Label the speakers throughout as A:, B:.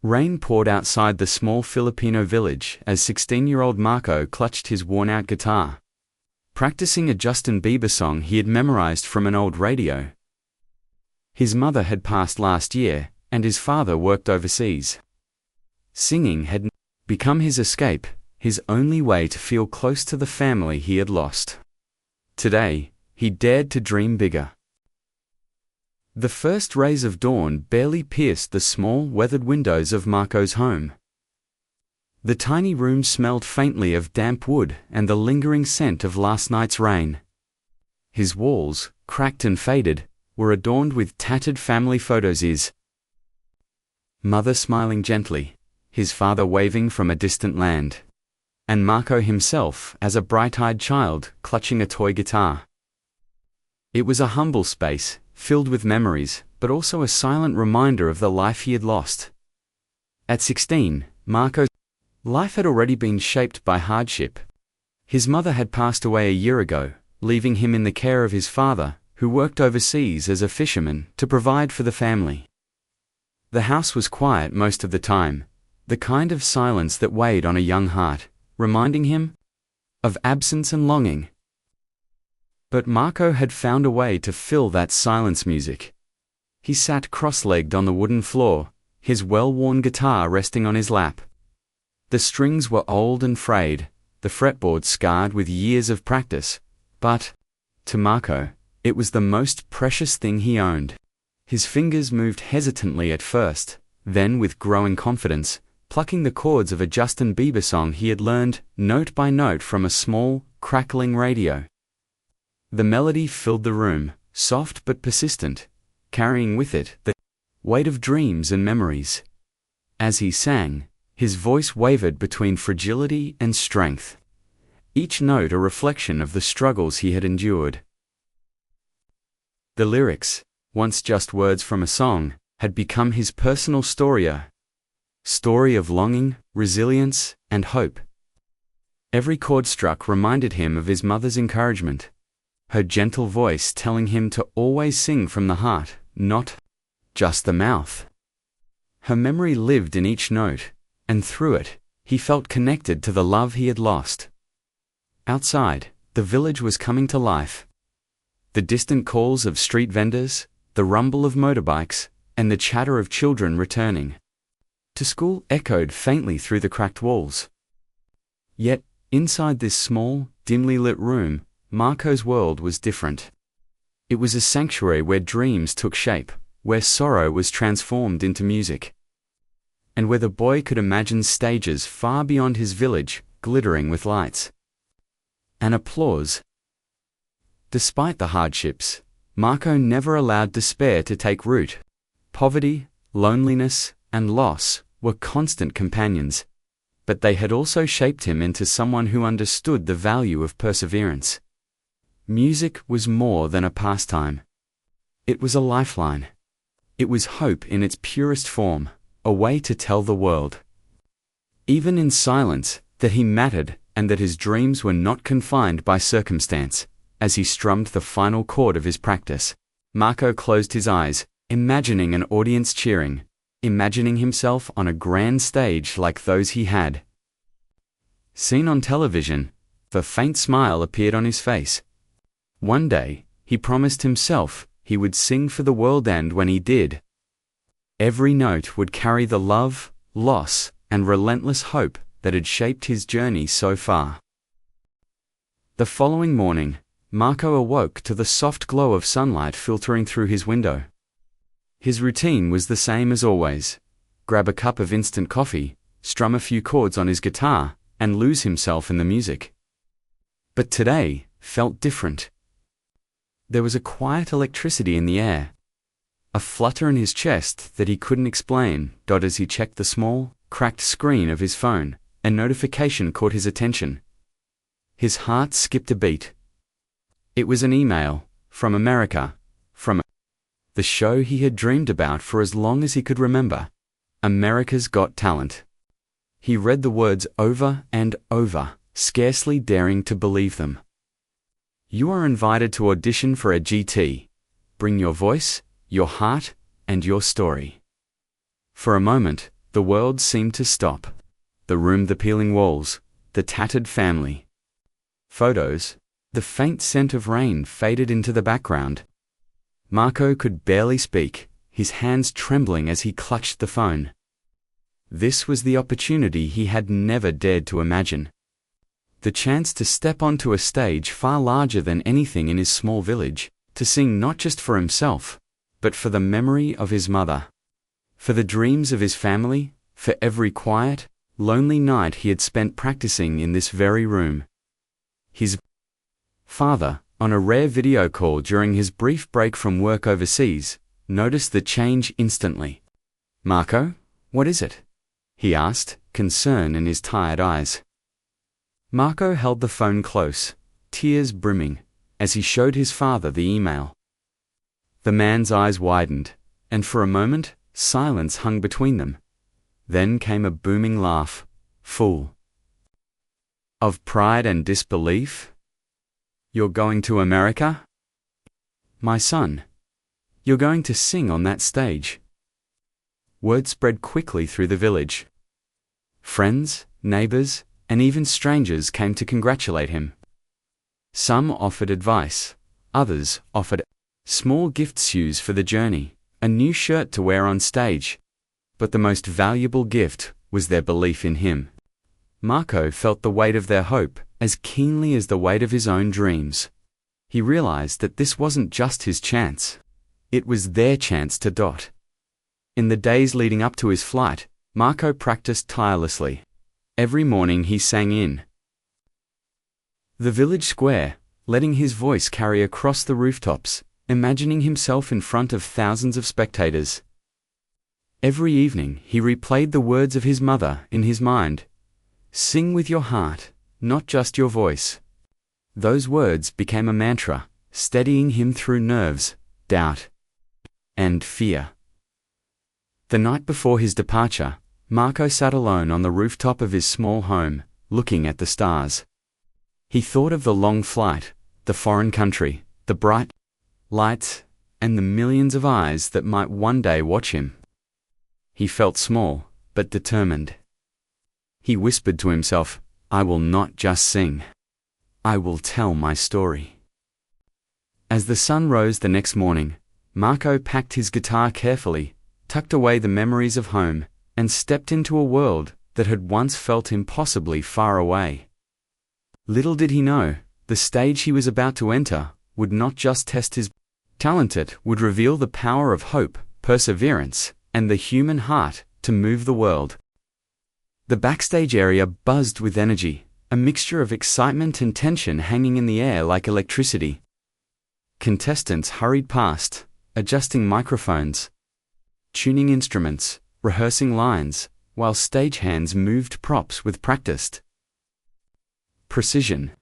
A: Rain poured outside the small Filipino village as 16-year-old Marco clutched his worn-out guitar, practicing a Justin Bieber song he had memorized from an old radio. His mother had passed last year, and his father worked overseas. Singing had become his escape, his only way to feel close to the family he had lost. Today, he dared to dream bigger. The first rays of dawn barely pierced the small, weathered windows of Marco's home. The tiny room smelled faintly of damp wood and the lingering scent of last night's rain. His walls, cracked and faded, were adorned with tattered family photos, his mother smiling gently, his father waving from a distant land, and Marco himself as a bright-eyed child clutching a toy guitar. It was a humble space, filled with memories, but also a silent reminder of the life he had lost. At 16, Marco's life had already been shaped by hardship. His mother had passed away a year ago, leaving him in the care of his father, who worked overseas as a fisherman to provide for the family. The house was quiet most of the time, the kind of silence that weighed on a young heart, reminding him of absence and longing. But Marco had found a way to fill that silence music. He sat cross-legged on the wooden floor, his well-worn guitar resting on his lap. The strings were old and frayed, the fretboard scarred with years of practice, but, to Marco, it was the most precious thing he owned. His fingers moved hesitantly at first, then with growing confidence, plucking the chords of a Justin Bieber song he had learned, note by note from a small, crackling radio. The melody filled the room, soft but persistent, carrying with it the weight of dreams and memories. As he sang, his voice wavered between fragility and strength, each note a reflection of the struggles he had endured. The lyrics, once just words from a song, had become his personal story, a story of longing, resilience, and hope. Every chord struck reminded him of his mother's encouragement, her gentle voice telling him to always sing from the heart, not just the mouth. Her memory lived in each note, and through it, he felt connected to the love he had lost. Outside, the village was coming to life. The distant calls of street vendors, the rumble of motorbikes, and the chatter of children returning to school echoed faintly through the cracked walls. Yet, inside this small, dimly lit room, Marco's world was different. It was a sanctuary where dreams took shape, where sorrow was transformed into music, and where the boy could imagine stages far beyond his village, glittering with lights and applause. Despite the hardships, Marco never allowed despair to take root. Poverty, loneliness, and loss were constant companions, but they had also shaped him into someone who understood the value of perseverance. Music was more than a pastime. It was a lifeline. It was hope in its purest form, a way to tell the world, even in silence, that he mattered and that his dreams were not confined by circumstance. As he strummed the final chord of his practice, Marco closed his eyes, imagining an audience cheering, imagining himself on a grand stage like those he had seen on television. A faint smile appeared on his face. One day, he promised himself he would sing for the world, and when he did, every note would carry the love, loss, and relentless hope that had shaped his journey so far. The following morning, Marco awoke to the soft glow of sunlight filtering through his window. His routine was the same as always: grab a cup of instant coffee, strum a few chords on his guitar, and lose himself in the music. But today felt different. There was a quiet electricity in the air, a flutter in his chest that he couldn't explain. As he checked the small, cracked screen of his phone, a notification caught his attention. His heart skipped a beat. It was an email, from America, from the show he had dreamed about for as long as he could remember, America's Got Talent. He read the words over and over, scarcely daring to believe them. You are invited to audition for AGT. Bring your voice, your heart, and your story. For a moment, The world seemed to stop. The room, the peeling walls, the tattered family photos, the faint scent of rain faded into the background. Marco could barely speak, his hands trembling as he clutched the phone. This was the opportunity he had never dared to imagine. The chance to step onto a stage far larger than anything in his small village, to sing not just for himself, but for the memory of his mother, for the dreams of his family, for every quiet, lonely night he had spent practicing in this very room. His father, on a rare video call during his brief break from work overseas, noticed the change instantly. "Marco, what is it?" he asked, concern in his tired eyes. Marco held the phone close, tears brimming, as he showed his father the email. The man's eyes widened, and for a moment, silence hung between them. Then came a booming laugh, full of pride and disbelief. "You're going to America? My son, you're going to sing on that stage." Word spread quickly through the village. Friends, neighbors, and even strangers came to congratulate him. Some offered advice, others offered small gifts for the journey, a new shirt to wear on stage. But the most valuable gift was their belief in him. Marco felt the weight of their hope as keenly as the weight of his own dreams. He realized that this wasn't just his chance. It was their chance to dot. In the days leading up to his flight, Marco practiced tirelessly. Every morning he sang in the village square, letting his voice carry across the rooftops, imagining himself in front of thousands of spectators. Every evening he replayed the words of his mother in his mind. "Sing with your heart, not just your voice." Those words became a mantra, steadying him through nerves, doubt, and fear. The night before his departure, Marco sat alone on the rooftop of his small home, looking at the stars. He thought of the long flight, the foreign country, the bright lights, and the millions of eyes that might one day watch him. He felt small, but determined. He whispered to himself, "I will not just sing. I will tell my story." As the sun rose the next morning, Marco packed his guitar carefully, tucked away the memories of home, and stepped into a world that had once felt impossibly far away. Little did he know, the stage he was about to enter would not just test his talent, it would reveal the power of hope, perseverance, and the human heart to move the world. The backstage area buzzed with energy, a mixture of excitement and tension hanging in the air like electricity. Contestants hurried past, adjusting microphones, tuning instruments, rehearsing lines, while stagehands moved props with practiced precision.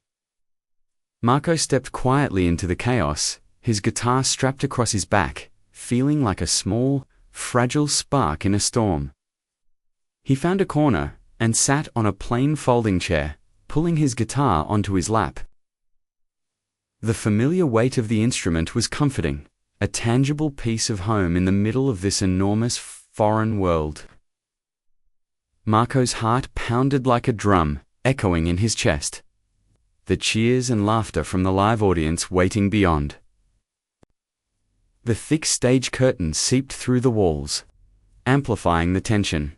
A: Marco stepped quietly into the chaos, his guitar strapped across his back, feeling like a small, fragile spark in a storm. He found a corner and sat on a plain folding chair, pulling his guitar onto his lap. The familiar weight of the instrument was comforting, a tangible piece of home in the middle of this enormous foreign world. Marco's heart pounded like a drum, echoing in his chest. The cheers and laughter from the live audience waiting beyond. The thick stage curtain seeped through the walls, amplifying the tension.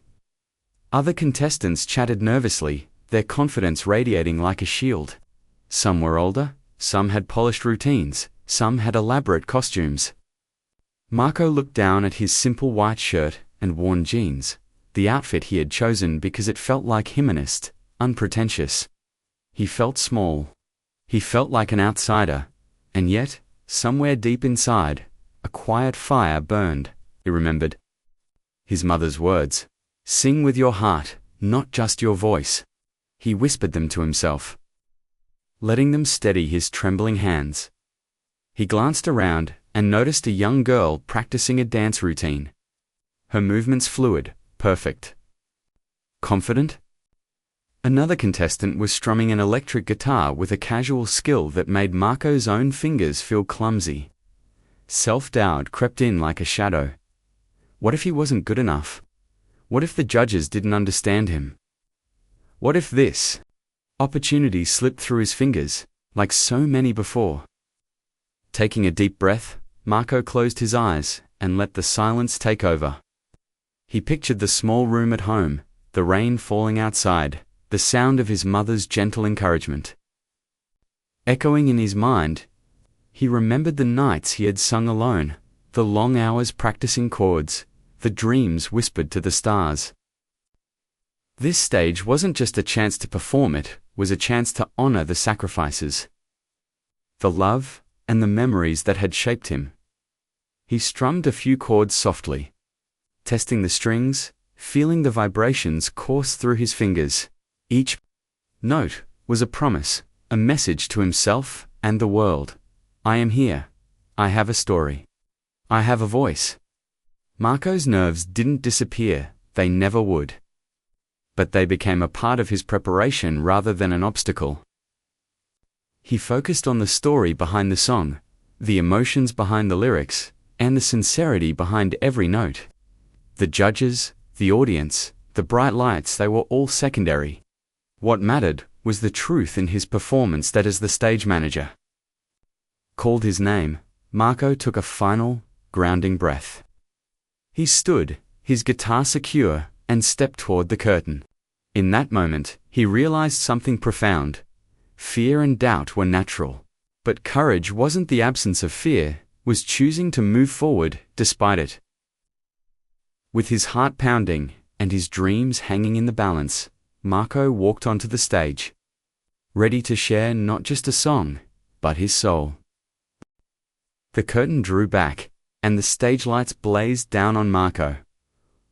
A: Other contestants chatted nervously, their confidence radiating like a shield. Some were older, some had polished routines, some had elaborate costumes. Marco looked down at his simple white shirt and worn jeans, the outfit he had chosen because it felt like humanist, unpretentious. He felt small. He felt like an outsider, and yet, somewhere deep inside, a quiet fire burned, he remembered. His mother's words, "Sing with your heart, not just your voice." He whispered them to himself, letting them steady his trembling hands. He glanced around and noticed a young girl practicing a dance routine. Her movements fluid, perfect. Confident? Another contestant was strumming an electric guitar with a casual skill that made Marco's own fingers feel clumsy. Self-doubt crept in like a shadow. What if he wasn't good enough? What if the judges didn't understand him? What if this opportunity slipped through his fingers, like so many before? Taking a deep breath, Marco closed his eyes and let the silence take over. He pictured the small room at home, the rain falling outside, the sound of his mother's gentle encouragement. Echoing in his mind, he remembered the nights he had sung alone, the long hours practicing chords, the dreams whispered to the stars. This stage wasn't just a chance to perform, it was a chance to honor the sacrifices, the love, and the memories that had shaped him. He strummed a few chords softly, testing the strings, feeling the vibrations course through his fingers. Each note was a promise, a message to himself and the world. I am here. I have a story. I have a voice. Marco's nerves didn't disappear, they never would. But they became a part of his preparation rather than an obstacle. He focused on the story behind the song, the emotions behind the lyrics, and the sincerity behind every note. The judges, the audience, the bright lights, they were all secondary. What mattered was the truth in his performance. That as the stage manager called his name, Marco took a final, grounding breath. He stood, his guitar secure, and stepped toward the curtain. In that moment, he realized something profound. Fear and doubt were natural. But courage wasn't the absence of fear, was choosing to move forward despite it. With his heart pounding and his dreams hanging in the balance, Marco walked onto the stage, ready to share not just a song, but his soul. The curtain drew back, and the stage lights blazed down on Marco.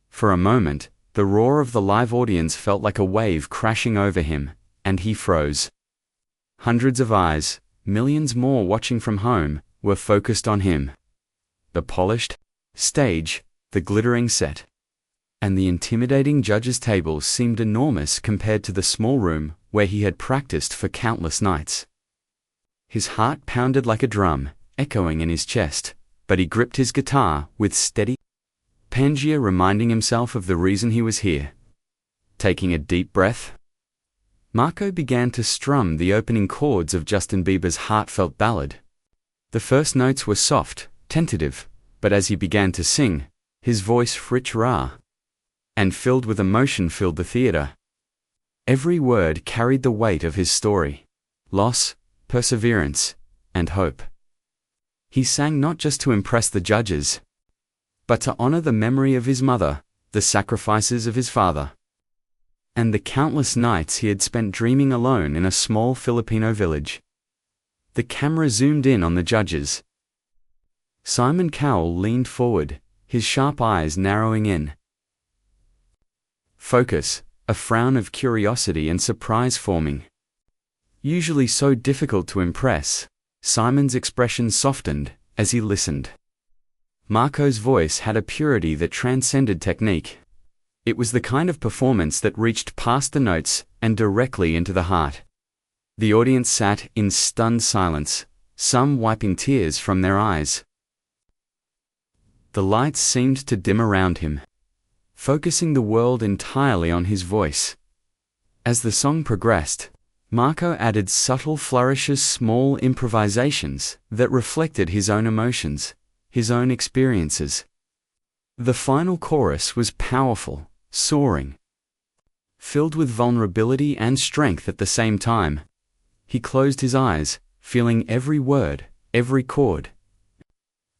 A: For a moment, the roar of the live audience felt like a wave crashing over him, and he froze. Hundreds of eyes, millions more watching from home, were focused on him. The polished stage, the glittering set, and the intimidating judges' tables seemed enormous compared to the small room where he had practiced for countless nights. His heart pounded like a drum, echoing in his chest, but he gripped his guitar with steady Pangaea, reminding himself of the reason he was here. Taking a deep breath, Marco began to strum the opening chords of Justin Bieber's Heartfelt ballad. The first notes were soft, tentative, but as he began to sing, his voice rich, raw, and filled with emotion filled the theater. Every word carried the weight of his story, loss, perseverance, and hope. He sang not just to impress the judges, but to honor the memory of his mother, the sacrifices of his father, and the countless nights he had spent dreaming alone in a small Filipino village. The camera zoomed in on the judges. Simon Cowell leaned forward, his sharp eyes narrowing in focus, a frown of curiosity and surprise forming. Usually so difficult to impress, Simon's expression softened as he listened. Marco's voice had a purity that transcended technique. It was the kind of performance that reached past the notes and directly into the heart. The audience sat in stunned silence, some wiping tears from their eyes. The lights seemed to dim around him, focusing the world entirely on his voice. As the song progressed, Marco added subtle flourishes, small improvisations that reflected his own emotions, his own experiences. The final chorus was powerful, soaring, filled with vulnerability and strength at the same time. He closed his eyes, feeling every word, every chord.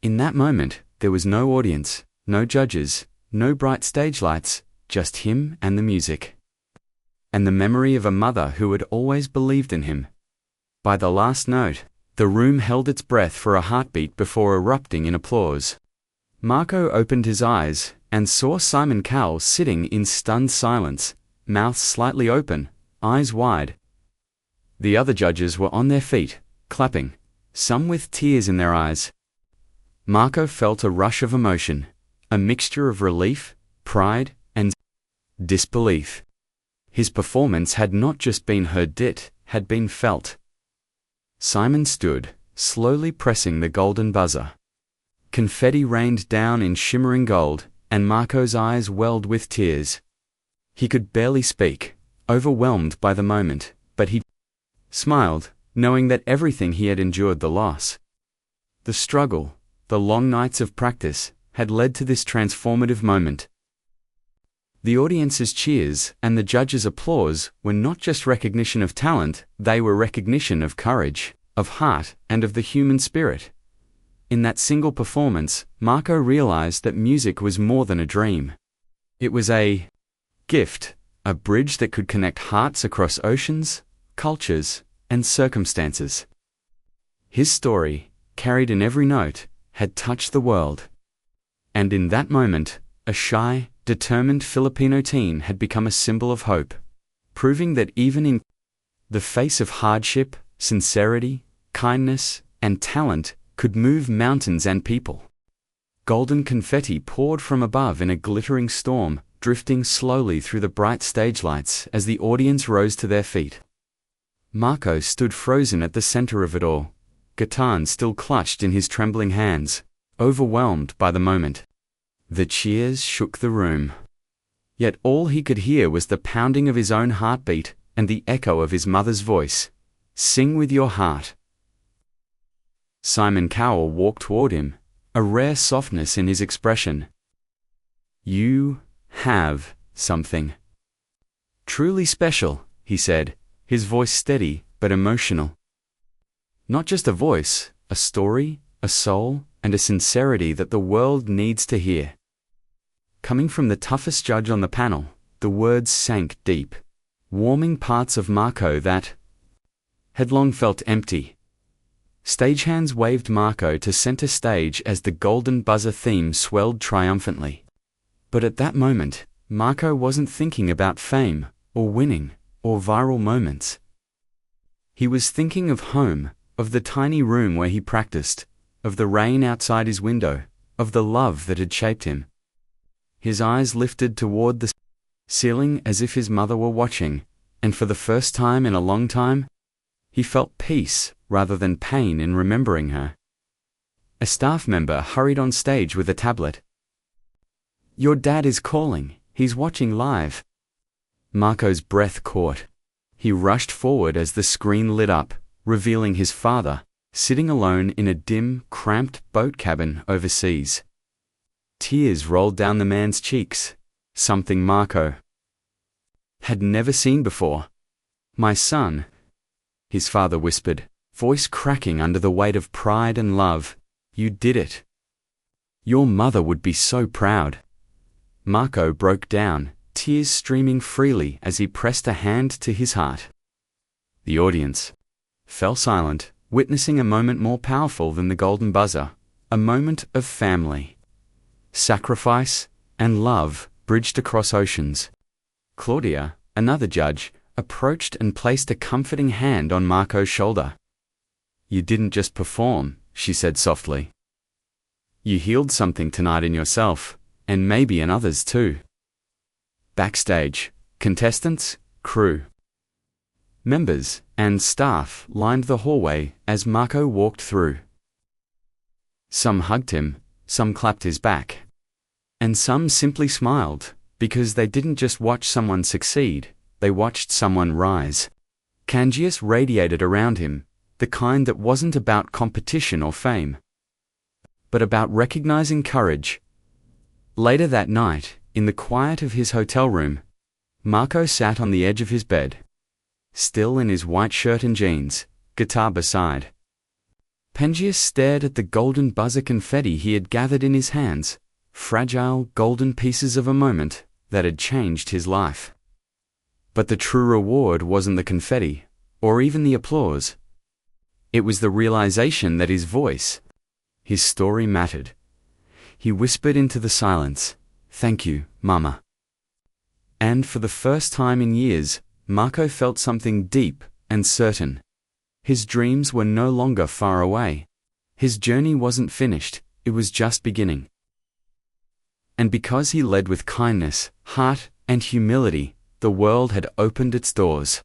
A: In that moment, there was no audience, no judges, no bright stage lights, just him and the music, and the memory of a mother who had always believed in him. By the last note, the room held its breath for a heartbeat before erupting in applause. Marco opened his eyes and saw Simon Cowell sitting in stunned silence, mouth slightly open, eyes wide. The other judges were on their feet, clapping, some with tears in their eyes. Marco felt a rush of emotion, a mixture of relief, pride, and disbelief. His performance had not just been heard, it had been felt. Simon stood, slowly pressing the golden buzzer. Confetti rained down in shimmering gold, and Marco's eyes welled with tears. He could barely speak, overwhelmed by the moment, but he smiled, knowing that everything he had endured, the loss, the struggle, the long nights of practice, had led to this transformative moment. The audience's cheers and the judges' applause were not just recognition of talent, they were recognition of courage, of heart, and of the human spirit. In that single performance, Marco realized that music was more than a dream. It was a gift, a bridge that could connect hearts across oceans, cultures, and circumstances. His story, carried in every note, had touched the world. And in that moment, a shy, determined Filipino teen had become a symbol of hope, proving that even in the face of hardship, sincerity, kindness, and talent could move mountains and people. Golden confetti poured from above in a glittering storm, drifting slowly through the bright stage lights as the audience rose to their feet. Marco stood frozen at the center of it all, guitar still clutched in his trembling hands, overwhelmed by the moment. The cheers shook the room. Yet all he could hear was the pounding of his own heartbeat and the echo of his mother's voice. "Sing with your heart." Simon Cowell walked toward him, a rare softness in his expression. "You have something truly special," he said, his voice steady but emotional. Not just a voice, a story, a soul, and a sincerity that the world needs to hear. Coming from the toughest judge on the panel, the words sank deep, warming parts of Marco that had long felt empty. Stagehands waved Marco to center stage as the golden buzzer theme swelled triumphantly. But at that moment, Marco wasn't thinking about fame, or winning, or viral moments. He was thinking of home, of the tiny room where he practiced, of the rain outside his window, of the love that had shaped him. His eyes lifted toward the ceiling as if his mother were watching, and for the first time in a long time, he felt peace rather than pain in remembering her. A staff member hurried on stage with a tablet. "Your dad is calling, he's watching live." Marco's breath caught. He rushed forward as the screen lit up, revealing his father, sitting alone in a dim, cramped boat cabin overseas. Tears rolled down the man's cheeks, something Marco had never seen before. "My son," his father whispered, voice cracking under the weight of pride and love, "you did it. Your mother would be so proud." Marco broke down, tears streaming freely as he pressed a hand to his heart. The audience fell silent, witnessing a moment more powerful than the golden buzzer, a moment of family, sacrifice, and love bridged across oceans. Claudia, another judge, approached and placed a comforting hand on Marco's shoulder. "You didn't just perform," she said softly. "You healed something tonight in yourself, and maybe in others too." Backstage, contestants, crew, members, and staff lined the hallway as Marco walked through. Some hugged him, some clapped his back, and some simply smiled, because they didn't just watch someone succeed, they watched someone rise. Cangius radiated around him, the kind that wasn't about competition or fame, but about recognizing courage. Later that night, in the quiet of his hotel room, Marco sat on the edge of his bed, still in his white shirt and jeans, guitar beside. Pengius stared at the golden buzzer confetti he had gathered in his hands, fragile golden pieces of a moment that had changed his life. But the true reward wasn't the confetti, or even the applause. It was the realization that his voice, his story mattered. He whispered into the silence, "Thank you, Mama." And for the first time in years, Marco felt something deep and certain. His dreams were no longer far away. His journey wasn't finished, it was just beginning. And because he led with kindness, heart, and humility, the world had opened its doors.